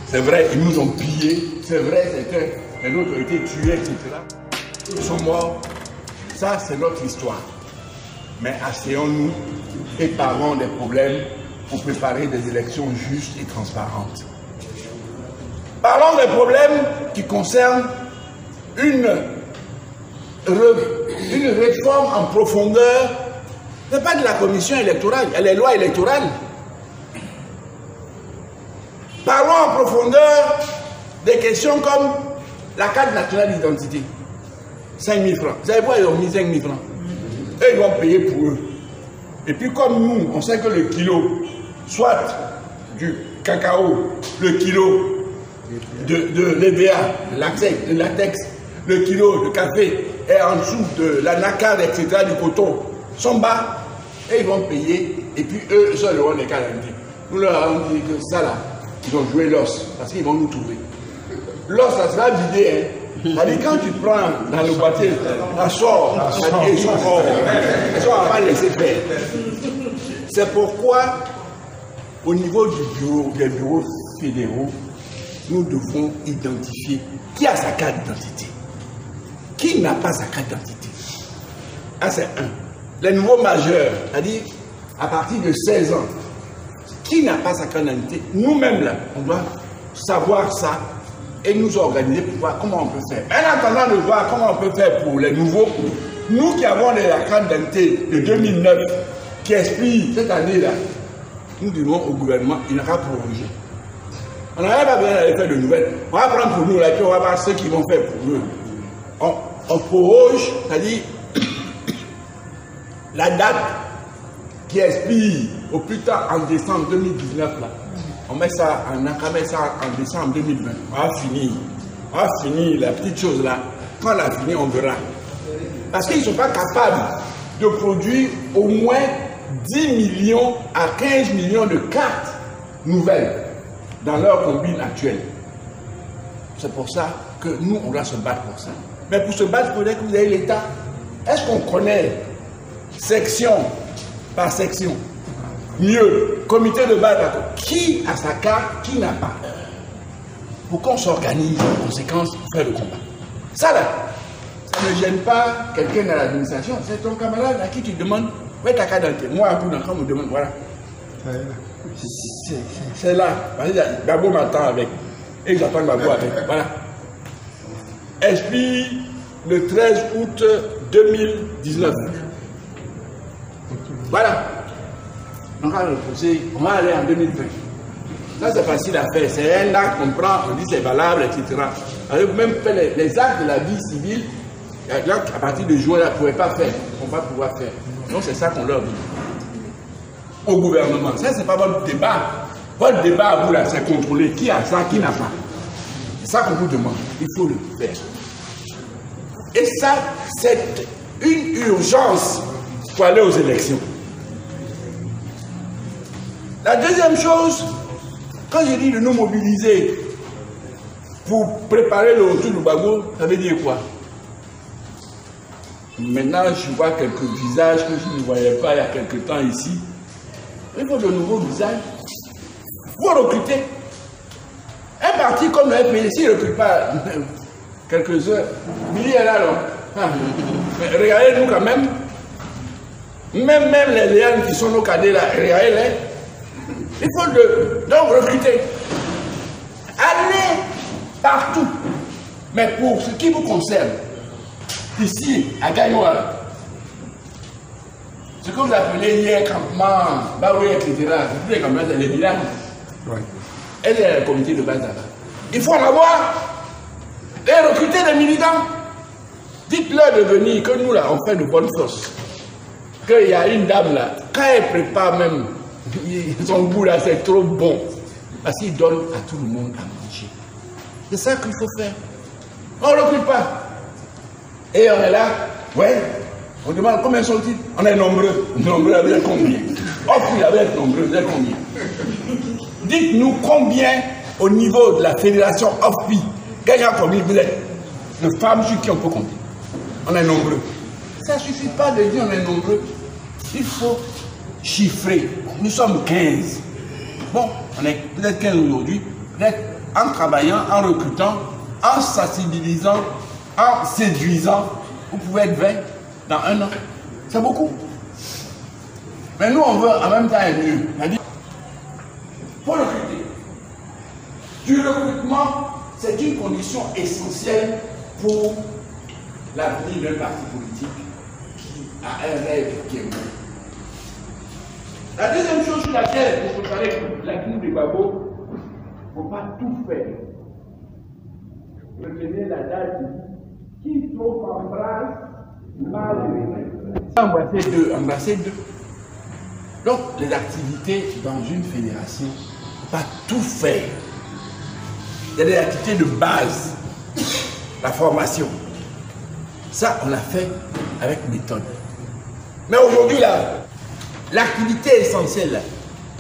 C'est vrai, ils nous ont pillés. C'est vrai, c'est que les autres ont été tués, etc. Ils sont morts. Ça, c'est notre histoire. Mais asseyons-nous et parlons des problèmes pour préparer des élections justes et transparentes. Parlons des problèmes qui concernent une réforme en profondeur. Ce n'est pas de la commission électorale, il y a les lois électorales. Parlons en profondeur des questions comme la carte nationale d'identité. 5 000 francs. Vous savez pourquoi ils ont mis 5 000 francs? Eux, ils vont payer pour eux. Et puis comme nous, on sait que le kilo, soit du cacao, le kilo de l'EVA, de latex, le kilo de café est en dessous de la nacade, etc., du coton, sont bas, et ils vont payer, et puis eux, ils auront les garanties. Nous leur avons dit que ça là, ils ont joué l'os, parce qu'ils vont nous trouver. L'os, ça sera vidé, hein. C'est-à-dire, quand tu prends dans le boîtier, la sort, ils sont forts, ils sont pas laissés faire. C'est pourquoi, au niveau des bureaux fédéraux, nous devons identifier qui a sa carte d'identité, qui n'a pas sa carte d'identité. Ah, c'est un. Les nouveaux majeurs, c'est-à-dire à partir de 16 ans, qui n'a pas sa carte d'identité, nous-mêmes là, on doit savoir ça et nous organiser pour voir comment on peut faire. En attendant de voir comment on peut faire pour les nouveaux, nous qui avons la carte d'identité de 2009, qui expire cette année-là, nous dirons au gouvernement, il n'a qu'à prolonger. On n'aurait pas besoin d'aller faire de nouvelles. On va prendre pour nous là, puis on va voir ceux qui vont faire pour eux. On proroge, c'est-à-dire la date qui expire au plus tard en décembre 2019 là. On met ça en décembre 2020. On va finir la petite chose là. Quand on l'a fini, on verra. Parce qu'ils ne sont pas capables de produire au moins 10 millions à 15 millions de cartes nouvelles dans leur combine actuelle. C'est pour ça que nous, on doit se battre pour ça. Mais pour se battre, il faudrait que vous ayez l'État. Est-ce qu'on connaît section par section? Mieux, comité de base, qui a sa carte, qui n'a pas? Pour qu'on s'organise en conséquence pour faire le combat. Ça là, ça ne gêne pas quelqu'un dans l'administration. C'est ton camarade à qui tu demandes, où est ta carte d'identité? Moi, à tout quand on me demande, voilà. C'est là. Babo m'attend avec. Et j'attends Babo avec. Voilà. Expire le 13 août 2019. Voilà. Donc, on va aller en 2020. Ça, c'est facile à faire. C'est un acte qu'on prend, on dit c'est valable, etc. Alors, vous même fait les actes de la vie civile, à partir de juin, là, vous ne pouvez pas faire. On va pouvoir faire. Donc, c'est ça qu'on leur dit. Au gouvernement. Ça, c'est pas votre débat. Votre débat à vous, là, c'est contrôler qui a ça, qui n'a pas. C'est ça qu'on vous demande. Il faut le faire. Et ça, c'est une urgence pour aller aux élections. La deuxième chose, quand je dis de nous mobiliser pour préparer le retour du Gbagbo, ça veut dire quoi? Maintenant, je vois quelques visages que je ne voyais pas il y a quelque temps ici. Il faut de nouveaux visages. Vous recrutez. Un parti comme le FPI, s'il ne recrute pas quelques heures, Billy est là, non? Mais regardez-nous quand même. Même les léans qui sont nos cadets là, regardez-les. Il faut donc recruter. Allez partout. Mais pour ce qui vous concerne, ici, à Gaïnoa, ce que vous appelez hier campement, Baoué, etc., c'est comme ça, c'est les villages. Et les comités de base là-bas. Il faut en avoir. Et recruter des militants. Dites-leur de venir, que nous là, on fait de bonnes choses. Qu'il y a une dame là, quand elle prépare même, son goût là, c'est trop bon. Parce qu'il donne à tout le monde à manger. C'est ça qu'il faut faire. On ne recrute pas. Et on est là, ouais, on demande combien sont-ils? On est nombreux. Nombreux, vous êtes combien? Oh, puis vous êtes nombreux, vous êtes combien? Dites-nous combien au niveau de la fédération OFPI, quelqu'un combien vous êtes? De femmes sur qui on peut compter. On est nombreux. Ça ne suffit pas de dire on est nombreux. Il faut chiffrer. Nous sommes 15. Bon, on est peut-être 15 aujourd'hui, peut-être en travaillant, en recrutant, en sensibilisant, en séduisant, vous pouvez être 20 dans 1 an. C'est beaucoup. Mais nous, on veut en même temps être mieux. C'est-à-dire, pour recruter. Du recrutement, c'est une condition essentielle pour l'avenir d'un parti politique qui a un rêve qui est bon. La deuxième chose sur laquelle, pour préparer l'avenir de Gbagbo, il ne faut pas tout faire. Retenez la date qui trop embrasse mal embrasser deux. Donc, les activités dans une fédération, il ne faut pas tout faire. Il y a des activités de base, la formation. Ça, on l'a fait avec méthode. Mais aujourd'hui, l'activité essentielle,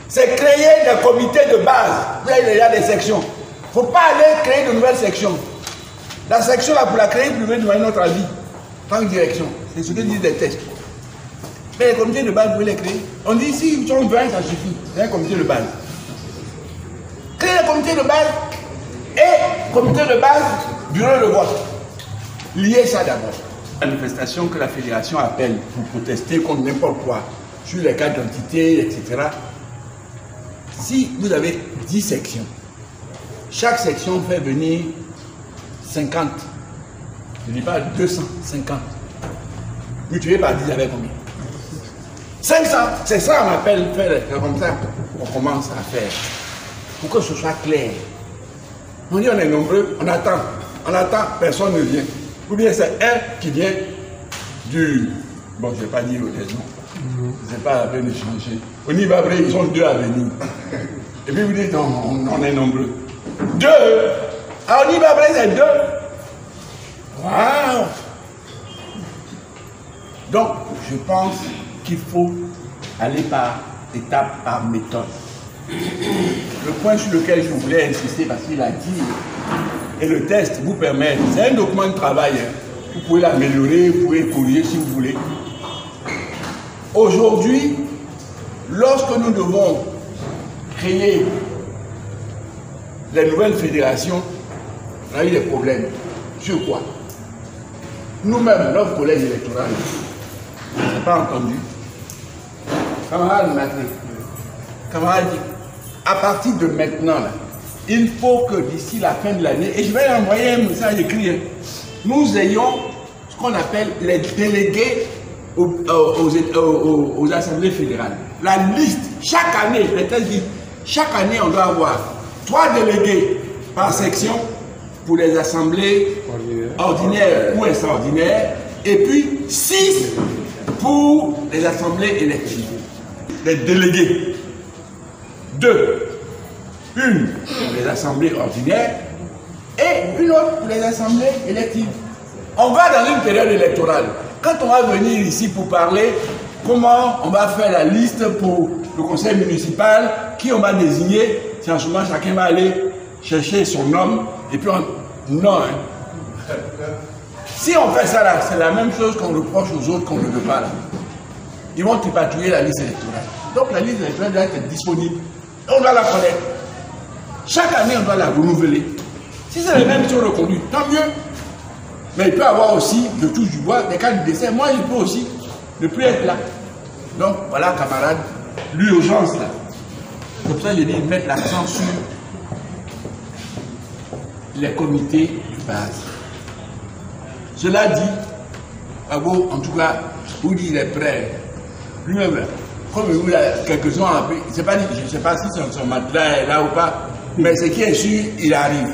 c'est créer des comités de base. Vous avez déjà des sections. Il ne faut pas aller créer de nouvelles sections. La section, là, pour la créer, vous devez demander notre avis. Tant que direction. C'est ce que disent les tests. Mais les comités de base, vous pouvez les créer. On dit ici, ils sont 20, ça suffit. C'est un comité de base. Créer les comités de base et comité de base, bureau de vote. Liez ça d'abord. La manifestation que la fédération appelle pour protester contre n'importe quoi, sur les cas d'identité, etc. Si vous avez 10 sections, chaque section fait venir 50. Je ne dis pas 250. Multiplié par 10 avec combien? 500. C'est ça on appelle faire comme ça. On commence à faire. Pour que ce soit clair. On dit on est nombreux, on attend, personne ne vient. Ou bien c'est un qui vient du... Bon, je ne vais pas dire honnêtement. C'est pas la peine de changer. Au Nibabré, ils sont 2 à venir. Et puis vous dites, on est nombreux. 2. Alors, au Nibabré, c'est 2. Waouh! Donc, je pense qu'il faut aller par étape, par méthode. Le point sur lequel je voulais insister, parce qu'il a dit, et le test vous permet, c'est un document de travail, vous pouvez l'améliorer, vous pouvez corriger si vous voulez. Aujourd'hui, lorsque nous devons créer les nouvelles fédérations, on a eu des problèmes. Sur quoi? Nous-mêmes, notre collège électoral, on n'a pas entendu. Camarade Matré, camarade dit, à partir de maintenant, là, il faut que d'ici la fin de l'année, et je vais envoyer un message écrit, nous ayons ce qu'on appelle les délégués aux assemblées fédérales. La liste, chaque année, les tests disent, chaque année on doit avoir 3 délégués par section pour les assemblées ordinaires ou extraordinaires, et puis 6 pour les assemblées électives. Les délégués. 2. Une pour les assemblées ordinaires et une autre pour les assemblées électives. On va dans une période électorale. Quand on va venir ici pour parler comment on va faire la liste pour le conseil municipal, qui on va désigner, c'est en ce moment chacun va aller chercher son homme et puis on... Non, hein. Si on fait ça là, c'est la même chose qu'on reproche aux autres qu'on ne veut pas là. Ils vont tripatouiller la liste électorale. Donc la liste électorale doit être disponible. On doit la connaître. Chaque année, on doit la renouveler. Si c'est les mêmes qui sont reconduits, tant mieux. Mais il peut y avoir aussi, de touche du bois, des cas de décès. Moi, il peut aussi ne plus être là. Donc, voilà, camarades, l'urgence là. Comme ça, j'ai dit, mettre l'accent sur les comités de base. Cela dit, Gbagbo, en tout cas, vous dit il est prêt. Lui-même, comme il y a quelques-uns après, je ne sais pas si son matelas est là ou pas, mais ce qui est sûr, il arrive.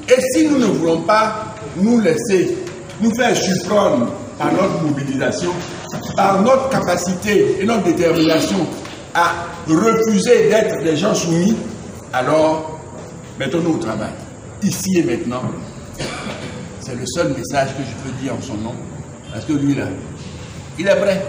Et si nous ne voulons pas nous laisser, nous faire surprendre par notre mobilisation, par notre capacité et notre détermination à refuser d'être des gens soumis, alors mettons-nous au travail, ici et maintenant. C'est le seul message que je peux dire en son nom, parce que lui là, il est prêt.